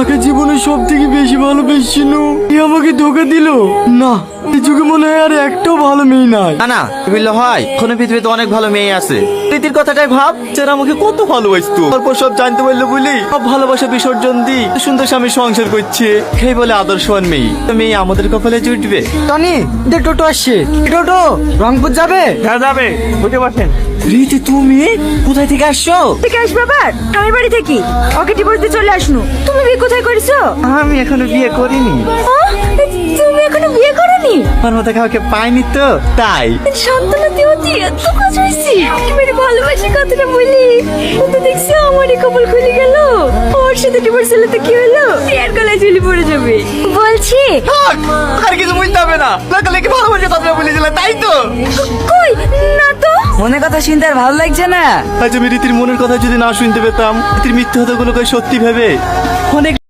যাকে জীবনে সব থেকে বেশি ভালোবেসেছিল এ আমাকে ধোকা দিল। না, এই যুগে মনে হয় আর একটাও ভালো মেয়ে নাই। না না বললে হয়, কোনো পৃথিবীতে অনেক ভালো মেয়ে আছে। প্রীতির কথাটাই ভাব, যারা আমাকে কত ভালোবাসতো, তারপর সব জানতে পারলো বলি সব ভালোবাসা বিসর্জন দি সুন্দর স্বামী সংসার করছে। সেই বলে আদর্শবান মেয়ে, তো মেয়ে আমাদের কপালে জুটবে। টনি, দে টোটো আসছে। টোটো রংপুর যাবে? হ্যাঁ যাবে, বুঝতে পারছেন। রীতি, তুমি কোথায় থেকে আসছো? থেকে আসবে আবার আমি বাড়ি থেকে ওকে ডিভোর্স দিয়ে চলে আসনু। তুমি বিয়ে কোথায় করেছো? আমি এখনো বিয়ে করিনি। তুমি এখনো বিয়ে করোনি? আমার মতো কাউকে পাইনি তো তাই। সন্তান দেওয়াতে এত কাজ হয়েছে, একেবারে ভালোবাসি কথাটা বলি ও তো দেখছি আমারই কপাল খুলে গেল। ওর সাথে ডিভোর্স হলে তো কি হলো, এর গলায় ঝুলি পড়ে যাবে। বলছি আর কিছু বুঝতে হবে না, লাগালে কি ভালোবাসে কথা বলেছিল তাই তো। কই না তো, মনের কথা শুনতে আর ভালো লাগছে না। আজ আমি রীতির মনের কথা যদি না শুনতে পেতাম, রীতির মিথ্যে কথাগুলোকে সত্যি ভেবে অনেক